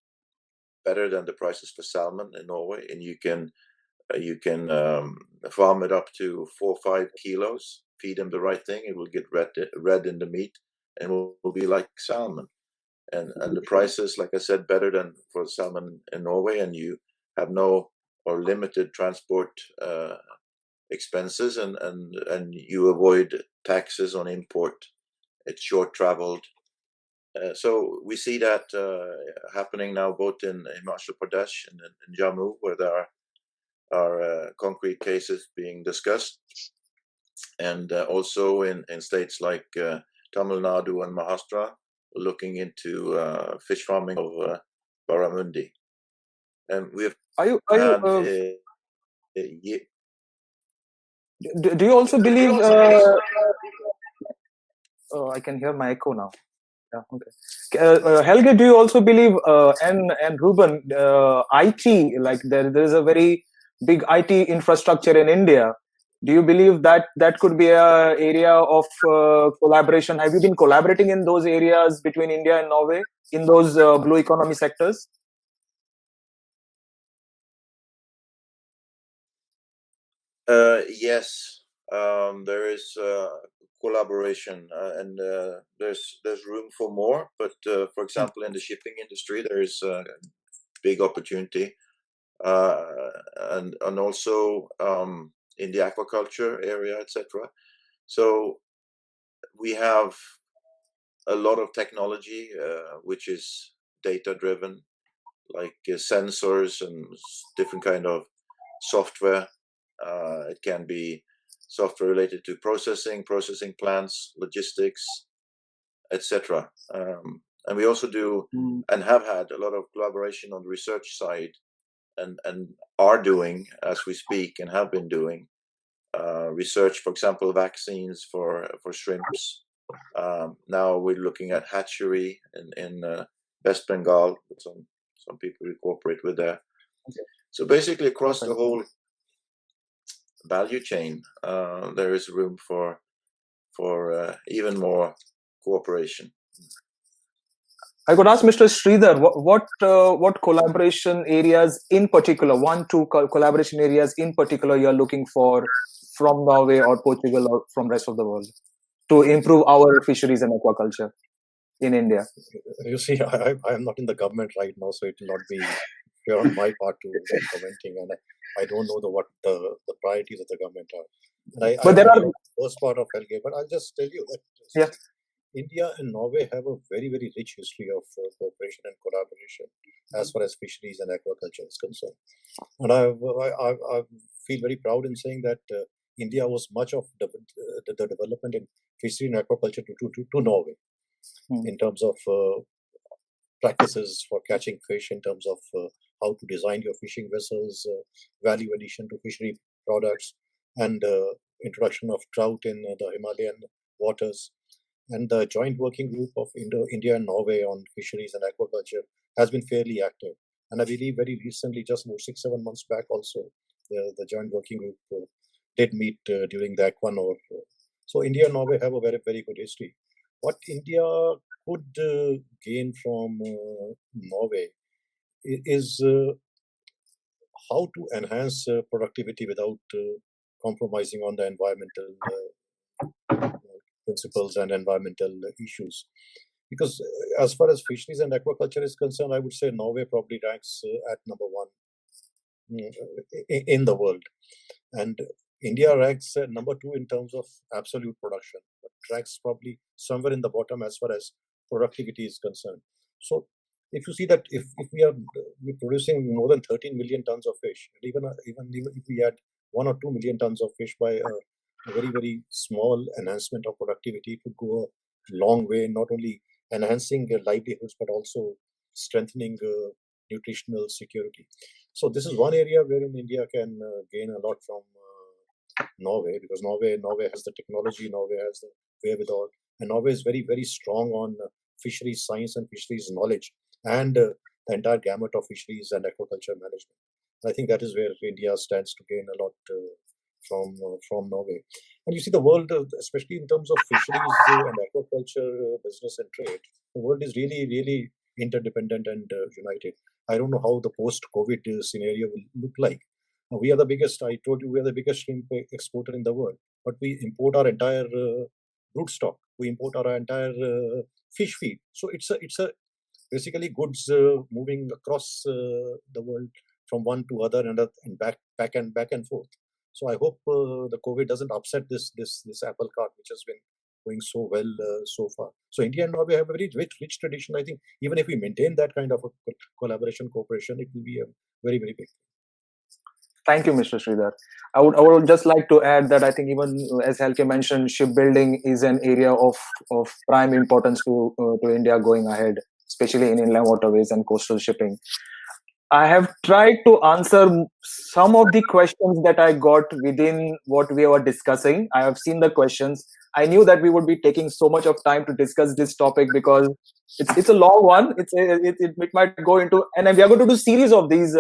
better than the prices for salmon in Norway, and you can farm it up to 4 or 5 kilos. Feed them the right thing, it will get red in the meat, and will be like salmon. And the prices, like I said, better than for salmon in Norway, and you have no or limited transport expenses, and you avoid taxes on import. It's short traveled. So we see that happening now both in Himachal Pradesh and in Jammu, where there are concrete cases being discussed, and also in states like Tamil Nadu and Maharashtra, looking into fish farming of barramundi. And we have had do you also believe? Oh, I can hear my echo now. Yeah, okay. Helge, do you also believe, and Ruben, IT, like there is a very big IT infrastructure in India. Do you believe that that could be a area of collaboration? Have you been collaborating in those areas between India and Norway in those blue economy sectors? Yes, there is collaboration, and there's room for more. But for example, in the shipping industry, there is a big opportunity, and also in the aquaculture area, etc. So we have a lot of technology which is data driven, like sensors and different kind of software. It can be software related to processing plants, logistics, etc. And we also do and have had a lot of collaboration on the research side, and are doing as we speak, and have been doing research, for example, vaccines for shrimps. Now we're looking at hatchery in West Bengal. Some people we cooperate with there. Okay. So basically, across the whole value chain, there is room for even more cooperation. I could ask Mr. Shridhar, what collaboration areas in particular, collaboration areas in particular you are looking for from Norway or Portugal or from rest of the world to improve our fisheries and aquaculture in India? You see, I am not in the government right now, so it will not be fair on my part to be commenting, and I don't know what the priorities of the government are. And there are the first part of Helge, but I'll just tell you that India and Norway have a very, very rich history of cooperation and collaboration as far as fisheries and aquaculture is concerned. And I feel very proud in saying that India was much of the development in fishery and aquaculture to Norway, in terms of practices for catching fish, in terms of how to design your fishing vessels, value addition to fishery products, and introduction of trout in the Himalayan waters. And the joint working group of India and Norway on fisheries and aquaculture has been fairly active. And I believe very recently, just about 6-7 months back also, the joint working group did meet during the Equinor. So India and Norway have a very, very good history. What India could gain from Norway is how to enhance productivity without compromising on the environmental principles and environmental issues. Because as far as fisheries and aquaculture is concerned, I would say Norway probably ranks at number 1 in the world. And India ranks number 2 in terms of absolute production, but ranks probably somewhere in the bottom as far as productivity is concerned. So if you see that if we're producing more than 13 million tons of fish, and even if we add 1 or 2 million tons of fish by a very, very small enhancement of productivity, it would go a long way, not only enhancing livelihoods, but also strengthening nutritional security. So this is one area wherein India can gain a lot from Norway, because Norway has the technology, Norway has the wherewithal, and Norway is very, very strong on fisheries science and fisheries knowledge, and the entire gamut of fisheries and aquaculture management. I think that is where India stands to gain a lot from Norway. And you see, the world, especially in terms of fisheries and aquaculture, business and trade, the world is really, really interdependent and united. I don't know how the post-COVID scenario will look like. We are the biggest, I told you, we are the biggest shrimp exporter in the world, but we import our entire broodstock. We import our entire fish feed. So it's a basically goods moving across the world from one to other and back and forth. So I hope the COVID doesn't upset this apple cart, which has been going so well so far. So India and Norway have a very rich tradition. I think even if we maintain that kind of a collaboration, cooperation, it will be a very, very big thing. Thank you, Mr. Shridhar. I would just like to add that I think even as Helge mentioned, shipbuilding is an area of prime importance to India going ahead, especially in inland waterways and coastal shipping. I have tried to answer some of the questions that I got within what we were discussing. I have seen the questions. I knew that we would be taking so much of time to discuss this topic because it's a long one. It might go into, and we are going to do series of these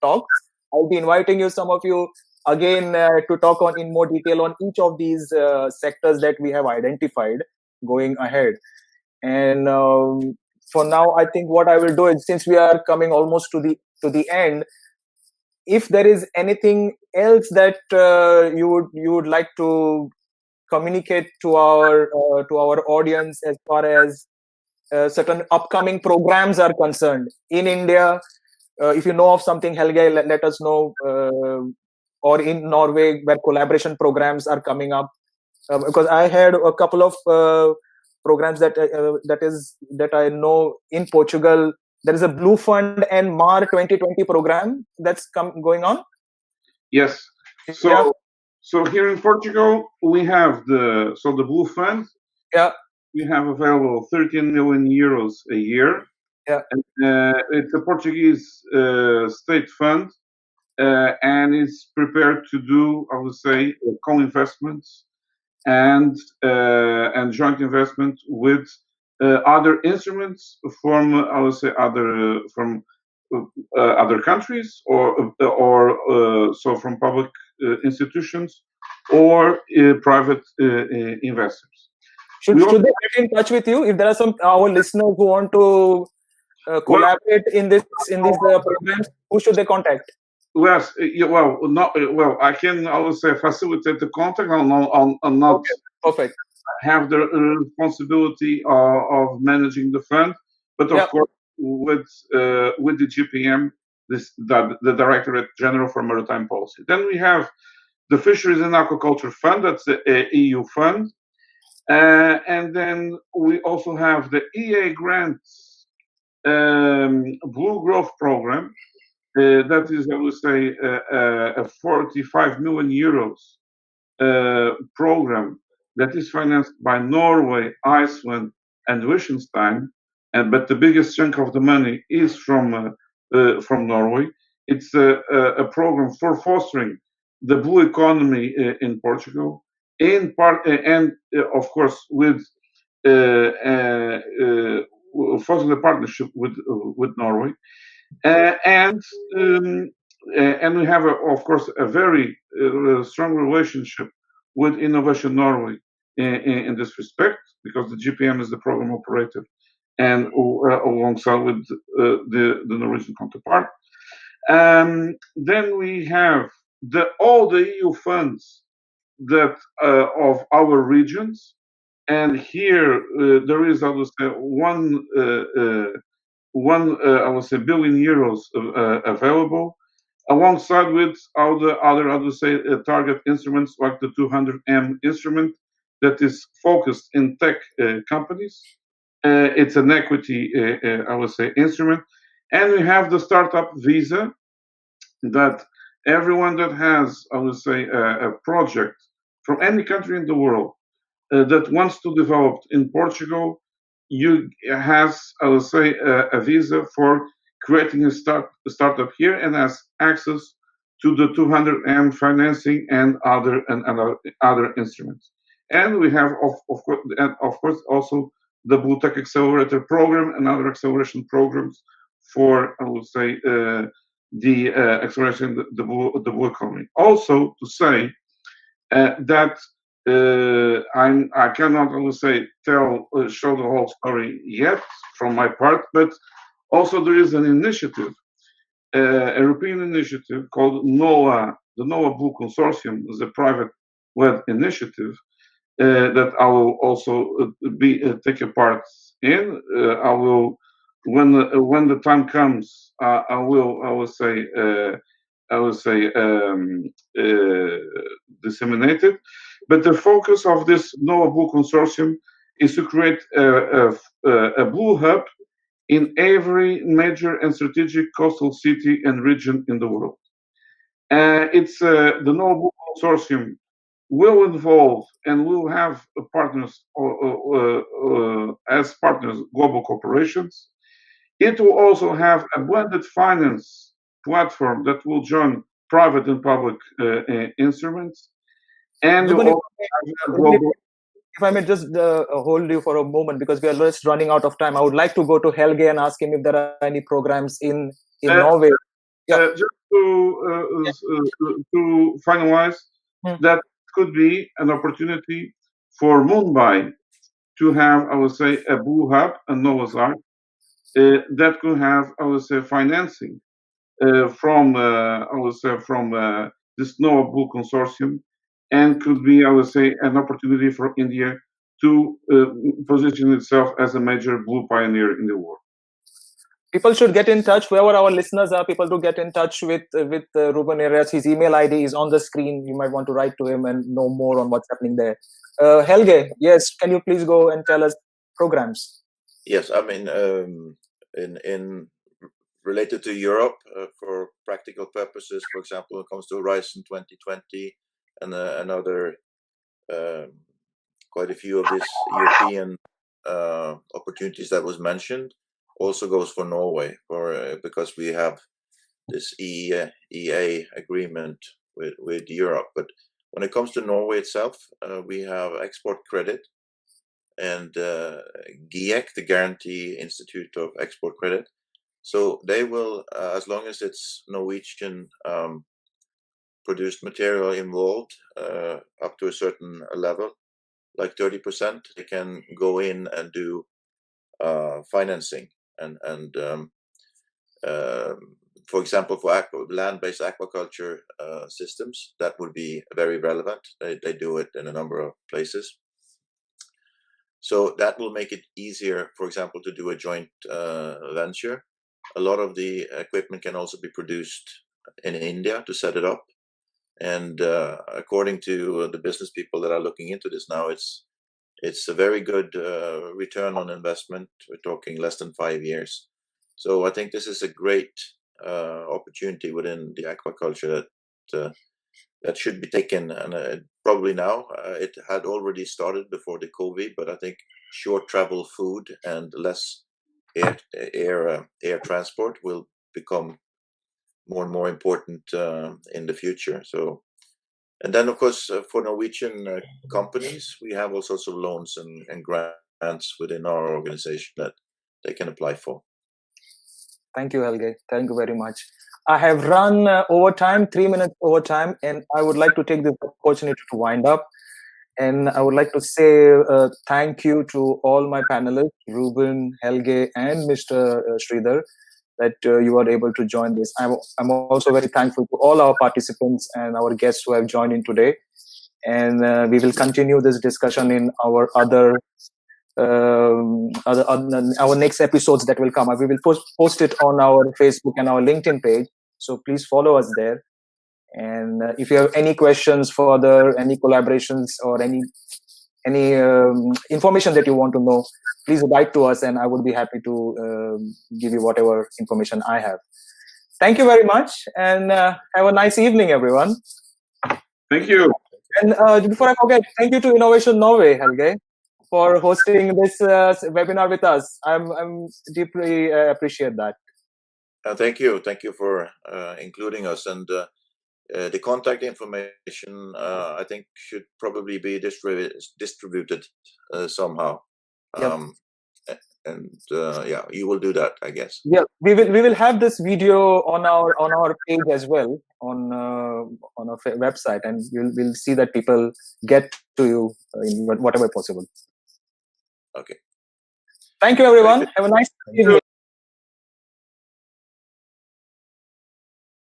talks. I'll be inviting you, some of you, again to talk on in more detail on each of these sectors that we have identified going ahead. And for now, I think what I will do is, since we are coming almost to the end, if there is anything else that you would like to communicate to our audience as far as certain upcoming programs are concerned in India, if you know of something, Helge, let us know, or in Norway where collaboration programs are coming up, because I had a couple of programs that I know in Portugal. There is a Blue Fund and MAR 2020 program that's going on. Yes. So Yeah. So here in Portugal, we have the Blue Fund. Yeah. We have available 13 million euros a year. Yeah. And, it's a Portuguese state fund, and it's prepared to do, I would say, co-investments and joint investment with other instruments from, I would say, other countries, or so from public institutions or private investors. Should they get in touch with you if there are some our listeners who want to collaborate in these programs? Who should they contact? Yes, I can, I would say, facilitate the contact. I'll not okay. Perfect. have the responsibility of managing the fund, but of course with the GPM, the Directorate General for Maritime Policy. Then we have the Fisheries and Aquaculture Fund. That's the EU fund, and then we also have the EA grants Blue Growth Program. That is, I would say, a 45 million euros program that is financed by Norway, Iceland, and Liechtenstein, but the biggest chunk of the money is from Norway. It's a program for fostering the blue economy in Portugal, in part, and of course with fostering the partnership with Norway. And we have, of course, a very strong relationship with Innovation Norway in this respect, because the GPM is the program operator, and alongside with the Norwegian counterpart. Then we have all the EU funds that of our regions, and here there is, I would say, one I would say, billion euros available, alongside with all the other, I would say, target instruments like the 200M instrument that is focused in tech companies. It's an equity, I would say, instrument. And we have the startup visa that everyone that has, I would say, a project from any country in the world that wants to develop in Portugal, has, I would say, a visa for creating a startup here, and has access to the 200M financing and other instruments. And we have, of course, also the Blue Tech Accelerator program and other acceleration programs for, I would say, the acceleration the blue economy. Also, to say that I cannot, I would say, show the whole story yet from my part, but also there is an initiative, a European initiative called NOAA. The NOAA Blue Consortium is a private-led initiative that I will also take a part in. I will, when the time comes, I will say disseminate it. But the focus of this NOAA Blue Consortium is to create a blue hub in every major and strategic coastal city and region in the world. It's the Norway consortium will involve and will have partners as partners global corporations. It will also have a blended finance platform that will join private and public instruments, and will Ruben, also have a global. if I may just hold you for a moment, because we are just running out of time. I would like to go to Helge and ask him if there are any programs in Norway. Yeah. Just to finalize, that could be an opportunity for Mumbai to have, I would say, a blue hub, a Noah's Ark, that could have, I would say, financing from, I would say, from this Noah Blue Consortium, and could be, I would say, an opportunity for India to position itself as a major blue pioneer in the world. People should get in touch. Whoever our listeners are, people to get in touch with Ruben Eiras. His email ID is on the screen. You might want to write to him and know more on what's happening there. Helge, yes, can you please go and tell us programs? Yes, I mean, in related to Europe, for practical purposes, for example, when it comes to Horizon 2020 and another quite a few of these European opportunities that was mentioned, also goes for Norway, because we have this EEA agreement with Europe. But when it comes to Norway itself, we have export credit and GIEC, the Guarantee Institute of Export Credit. So they will, as long as it's Norwegian produced material involved, up to a certain level, like 30%, they can go in and do financing and for example, for land-based aquaculture systems, that would be very relevant. They do it in a number of places. So that will make it easier, for example, to do a joint venture. A lot of the equipment can also be produced in India to set it up. And according to the business people that are looking into this now, it's a very good return on investment. We're talking less than 5 years. So I think this is a great opportunity within the aquaculture that should be taken, and probably now. It had already started before the COVID, but I think short travel food and less air transport will become more and more important in the future. So, and then of course for Norwegian companies, we have all sorts of loans and grants within our organization that they can apply for. Thank you, Helge. Thank you very much. I have run over time, 3 minutes over time, and I would like to take this opportunity to wind up. And I would like to say thank you to all my panelists, Ruben, Helge, and Mr. Shridhar, that you were able to join this. I'm also very thankful to all our participants and our guests who have joined in today. And we will continue this discussion in our other our next episodes that will come up. We will post it on our Facebook and our LinkedIn page. So please follow us there. And if you have any questions further, any collaborations, or any information that you want to know, please write to us, and I would be happy to give you whatever information I have. Thank you very much, and have a nice evening, everyone. Thank you. And before I forget, thank you to Innovation Norway, Helge, for hosting this webinar with us. I'm deeply appreciate that. Thank you for including us, and the contact information I think should probably be distributed somehow. Yep. And yeah, you will do that, I guess. Yeah, we will have this video on our page as well, on our website, and we'll see that people get to you in whatever possible. Okay. Thank you, everyone. Have a nice evening.